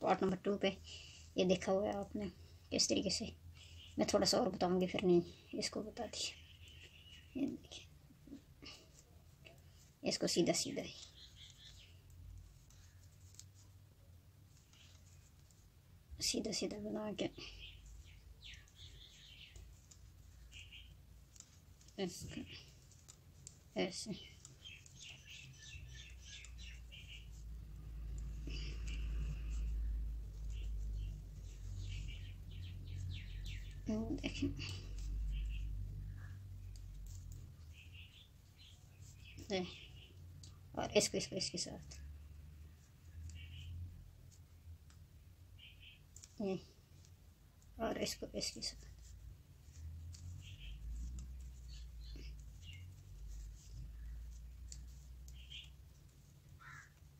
Part number 2 पे ये देखा हुआ है आपने किस तरीके से। मैं थोड़ा सा और बताऊंगी, फिर नहीं इसको बता दी। ये देखिए, इसको सीधा सीधा ही सीधा सीधा बना के ऐसे देखिए, और इसको इसके साथ ये, और इसको इसके साथ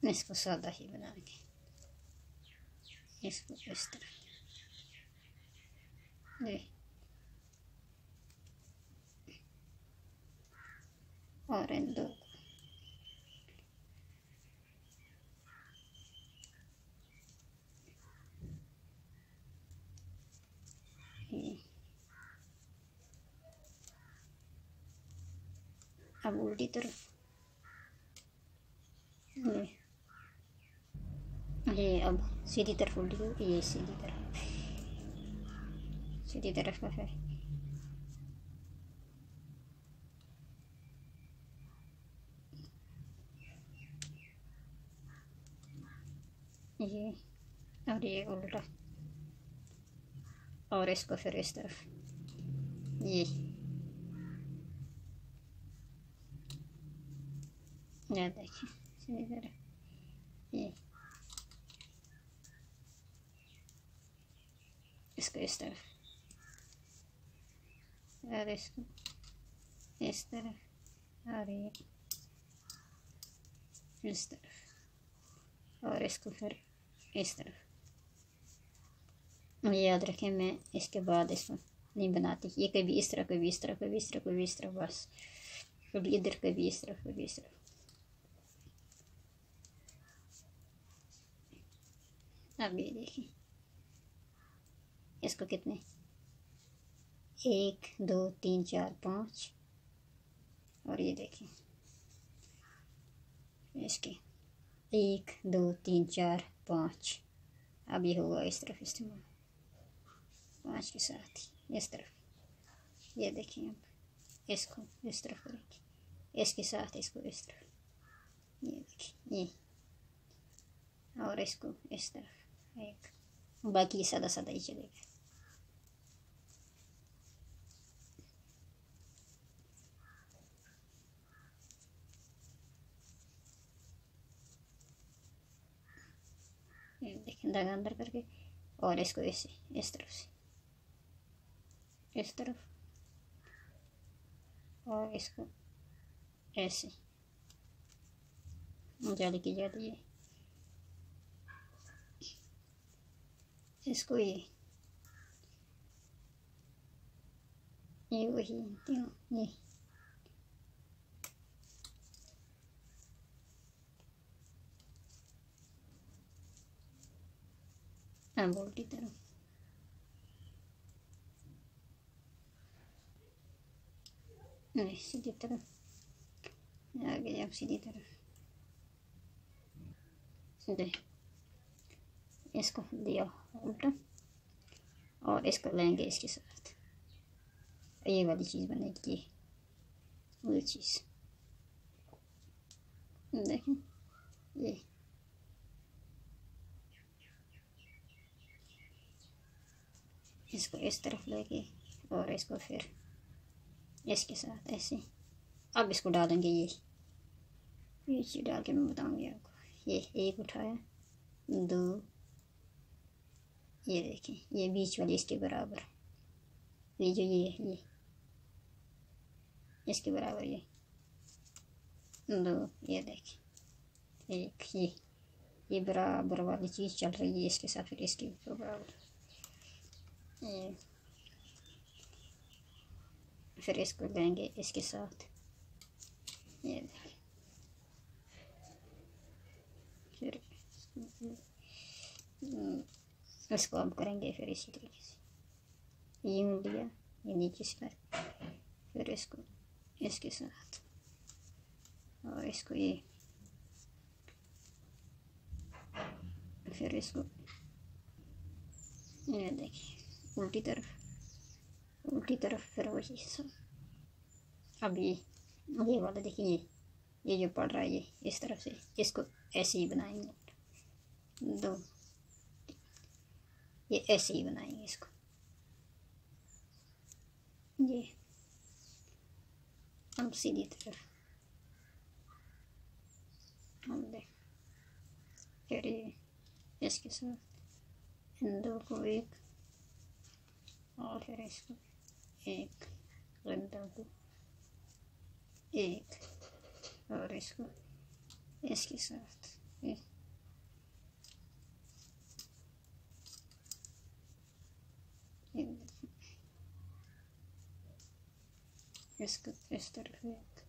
इसको सादा ही बनाएंगे। इसको इस तरह ये, और इन दो अब उल्टी तरफ ये अब सीधी तरफ उल्टी करो, ये सीधी तरफ का है। ये और ये उल्टा, और इसको फिर इस तरफ ये देखिए सीधी तरफ ये, इसको इस तरफ और इसको इस तरफ और ये इस तरफ और इसको फिर इस तरफ। याद रखें, मैं इसके बाद इसको नहीं बनाती, ये कभी इस तरह कभी इस तरह कभी इस तरह कभी इस तरह, बस कभी इधर कभी इस तरफ कभी इस तरफ। अब ये देखिए, इसको कितने 1 2 3 4 5, और ये देखिए इसके 1 2 3 4 5। अब ये होगा इस तरफ इस्तेमाल 5 के साथ ही इस तरफ। ये देखिए, अब इसको इस तरफ करेंगे, इसके साथ इसको इस तरफ, ये देखिए ये, और इसको इस तरफ एक, बाकी सादा सादा ही चलेगा। ये देखिए धागा अंदर करके, और इसको ऐसे इस तरफ से इस तरफ, और इसको ऐसे जाली की जाती है, इसको ये वही ये उल्टी तरफ नहीं, सीधी तरफ आगे, अब सीधी तरफ सीधे इसको दिया उल्टा, और इसको लेंगे इसके साथ, ये वाली चीज़ बनेगी, ये वो चीज़ देखें ये, इसको इस तरफ लेके और इसको फिर इसके साथ ऐसे। अब इसको डालेंगे ये चीज़ डाल के मैं बताऊंगी आपको। ये 1 उठाया, 2, ये देखें ये बीच वाली इसके बराबर, ये जो ये इसके बराबर, ये 2, ये देखें 1, ये बराबर वाली चीज़ चल रही है इसके साथ, फिर इसके बराबर ये, फिर इसको लेंगे इसके साथ, ये फिर इसको अब करेंगे फिर इसी तरीके से, यूं लिया, ये नीचे से लग, फिर इसको इसके साथ और इसको ये, फिर इसको ये देखिए उल्टी तरफ फिर वही सब। अब ये वाला देखिए, ये जो पड़ रहा है ये इस तरफ से, इसको ऐसे ही बनाएंगे, दो ये ऐसे ही बनाएंगे इसको, ये हम सीधी तरफ हम देख, फिर ये इसके साथ इन दो को एक, और फिर इसको एक, इन दो को एक, और इसको इसके साथ एक, इसको इस तरफ एक,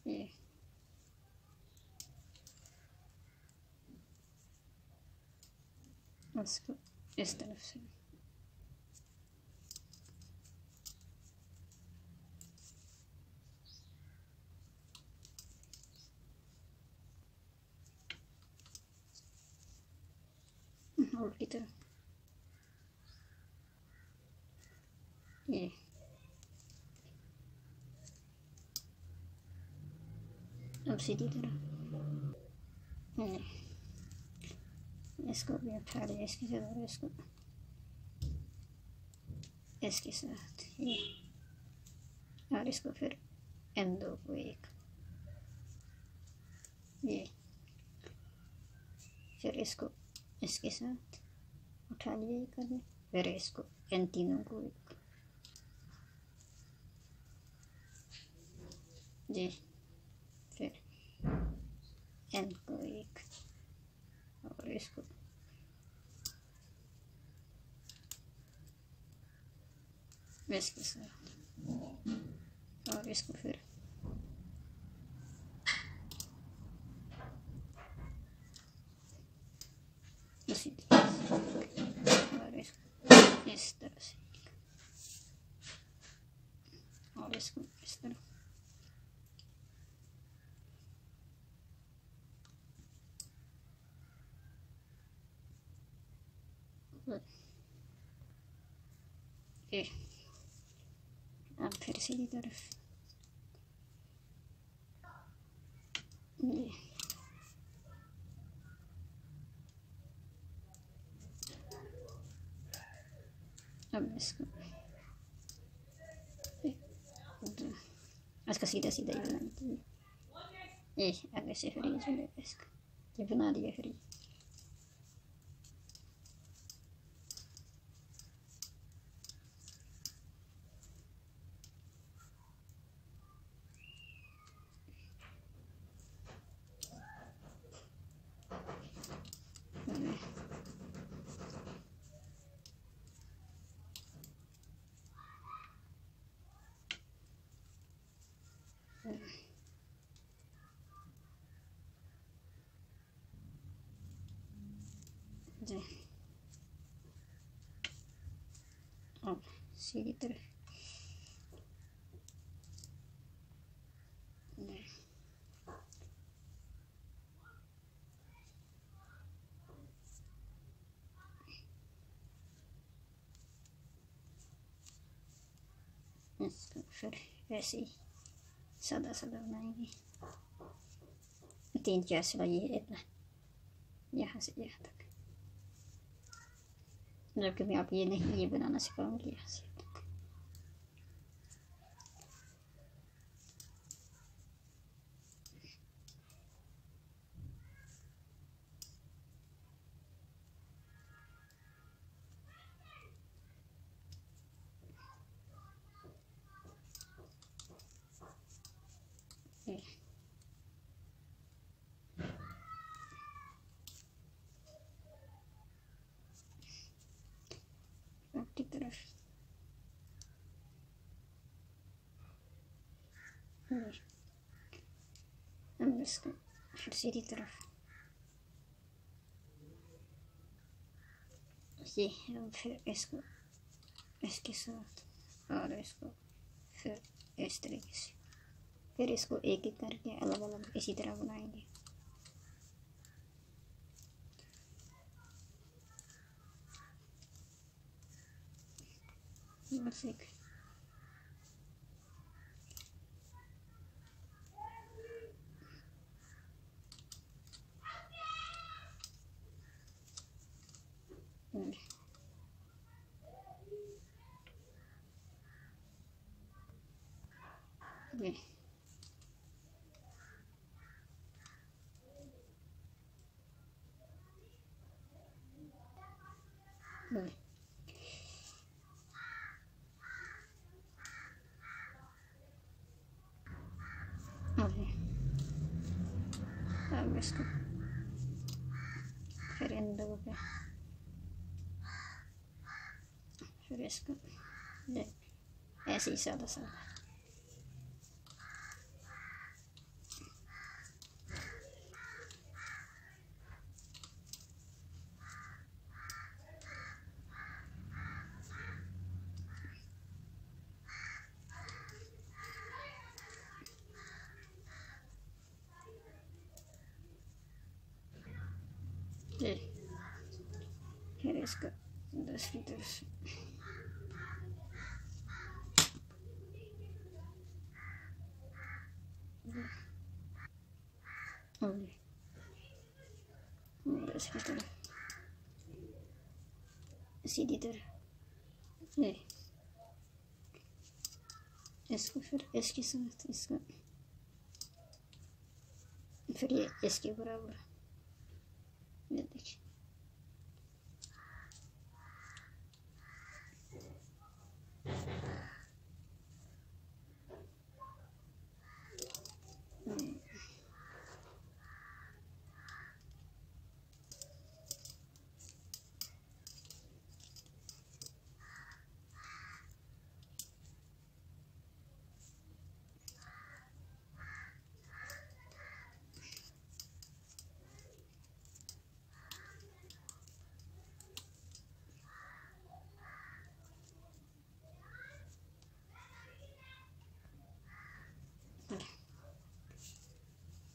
ये इसको इस तरफ से, उल्टी तरफ ये, अब सीधी तरफ इसको भी उठा लिया इसके साथ, और इसको इसके साथ ये, और इसको फिर इन दो को एक, ये फिर इसको इसके साथ उठा लिया ये कर लिया, फिर इसको इन तीनों को एक, जी फिर इन को एक, और इसको इसके साथ, और इसको फिर इसी तरह से, और इसको इस तरह से, और इसको इस तरह, अब फिर सीधी तरफ ये, अब इसका सीधा सीधा ही बनाना चाहिए, ये आगे से फिर ये चलेगा, इसका ये बना दिया फिर जी। अब सीधी तरफ इसको फिर ऐसे ही सादा सादा बनाएंगे, 3-4 सिलाई है इतना, यहाँ से यहाँ तक, जबकि मैं आप ये नहीं, ये बनाना सिखाऊंगी यहाँ से तक। की तरफ हम इसको फिर सीधी तरफ ये हम फिर इसको इसके साथ और इसको फिर इस तरीके से, फिर इसको एक एक करके अलग अलग इसी तरह बनाएंगे। बस एक ये अब इसको फिर इन दो पे फिर इसको ऐसे ही सादा सादा ये, फिर इसको दूसरी तरफ से दूसरी तरफ सीधी तरह ये इसको फिर इसके साथ इसको फिर ये इसके बराबर, ये देखिए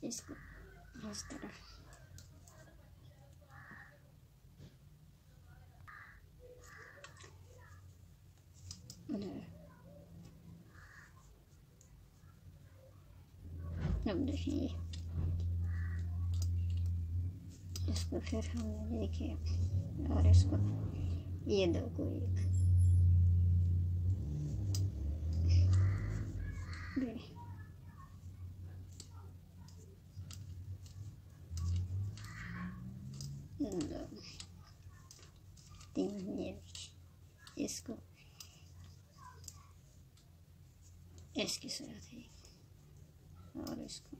इसको इस तरफ अब देखिए इसको फिर हमने देखिए और इसको ये दो को एक दो तीन, ये इसको इसके साथ ही और इसको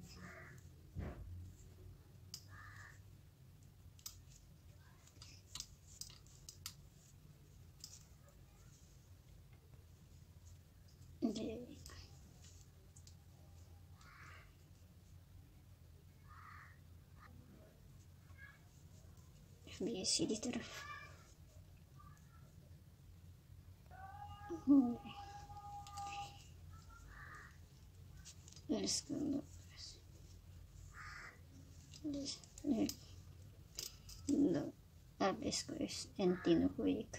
ये सीधी तरफ इसको दो, अब इसको इन तीनों को एक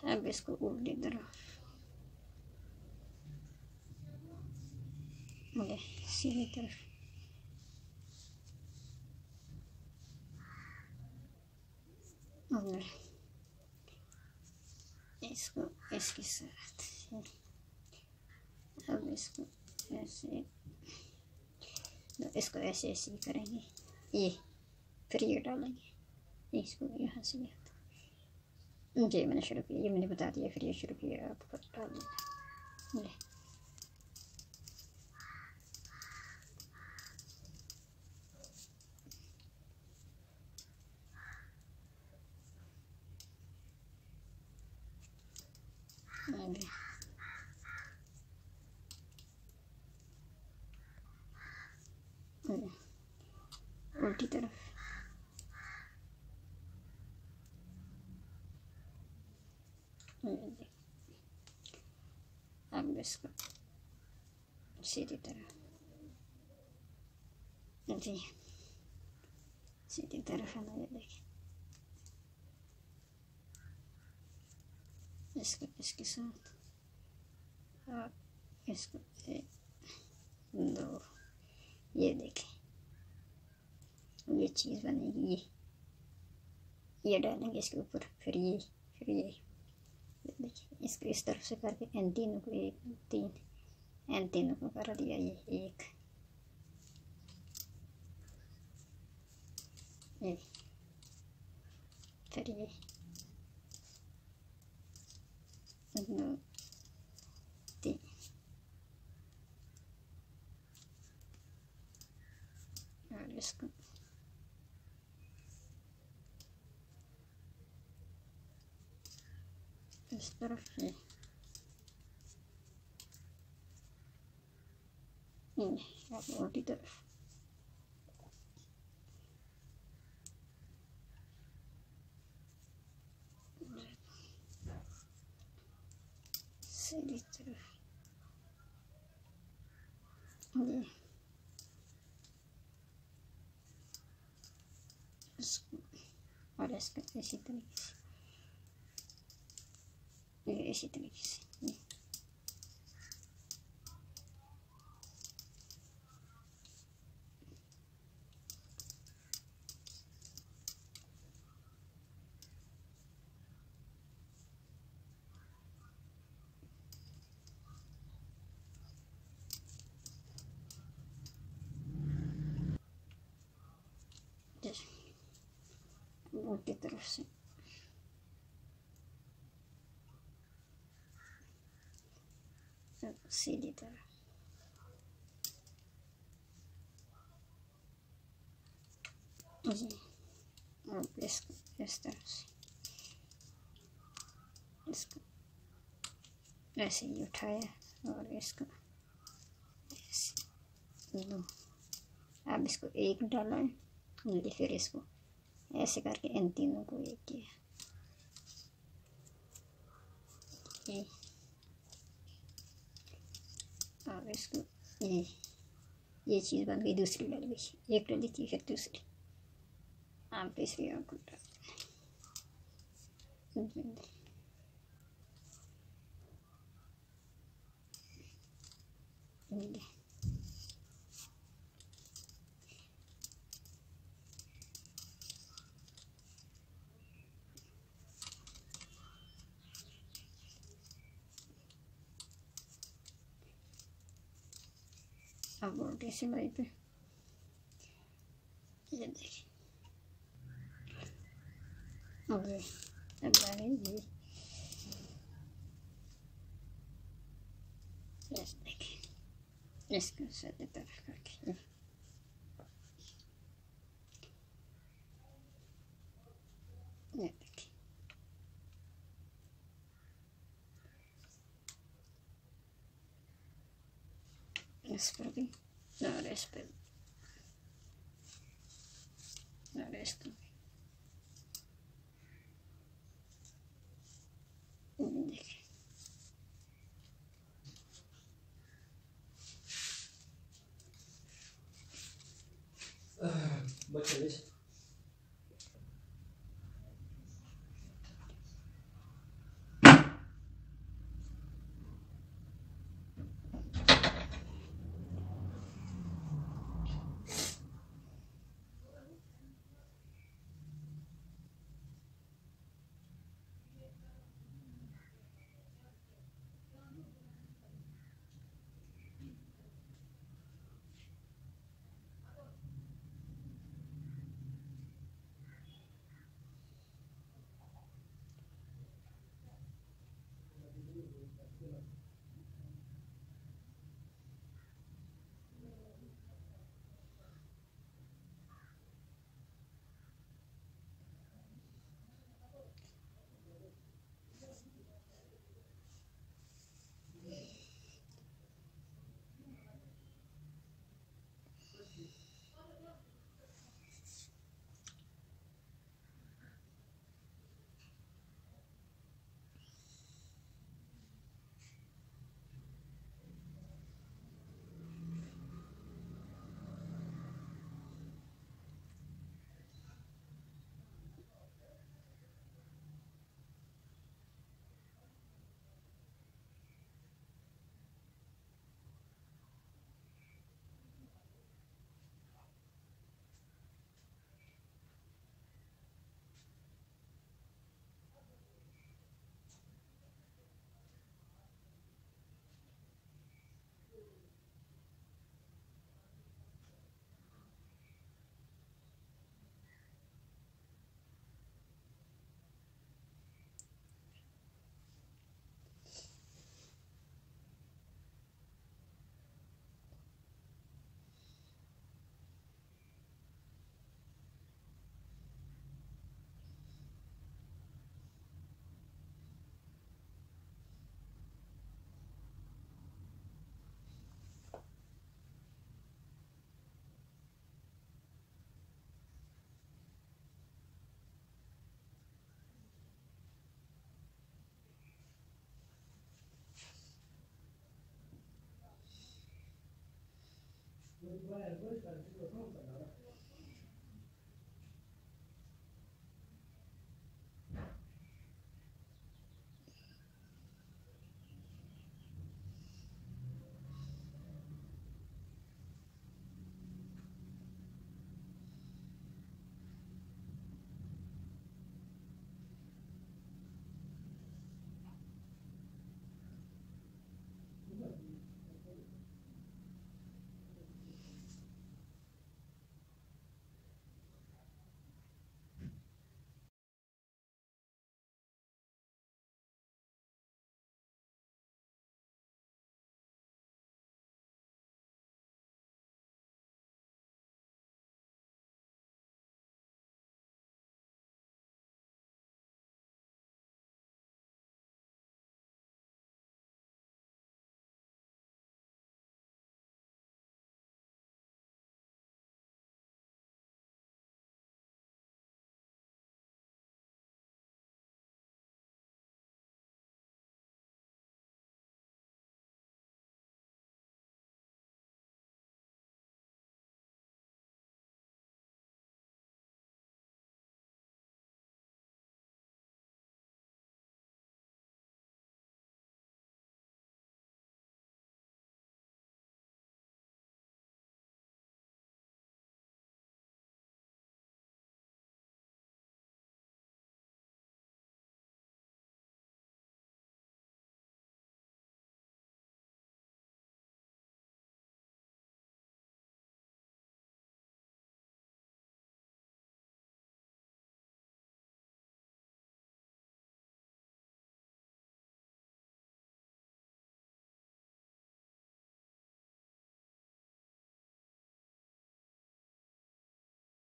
अब इसको उल्टी तरफ सीधी तरफ और इसको इसके साथ अब इसको ऐसे तो इसको ऐसे ऐसे ही करेंगे, ये फिर ये डालेंगे, इसको यहाँ से ये मैंने शुरू किया, ये मैंने बता दिया, फिर ये शुरू किया, आप डाल देना। उल्टी तरफ अब इसको सीधी तरफ जी, सीधी तरफ है ना, ये देखिए इसको इसके साथ और इसको 1 2, ये देखें ये चीज़ बनेगी, ये डालेंगे इसके ऊपर, फिर ये देखिए इसको इस तरफ से करके इन तीनों को 1 3 इन तीनों को कर दिया, ये 1 ये, फिर ये 2 3 और इसको इस तरफ ये अब उल्टी तरफ सीधी तरफ ये इसको और इसको इसी तरीके से, ये इसी तरीके से उल्टी तरफ से सीधी तरफ जी, और इसको इस तरफ से इसको ऐसे ही उठाया और इसको ऐसे 2, अब इसको 1 डाला है, फिर इसको ऐसे करके इन तीनों को 1 किया, और इसको ये चीज़ बन गई, दूसरी डल गई, 1 डली थी फिर दूसरी, आप तीसरी और को डाल अब उल्टी सिलाई पे ये देखिए, अब ये देखिए इसको सीधी तरफ करके ये देखिए इस पर भी और इस पर और इसको देखिए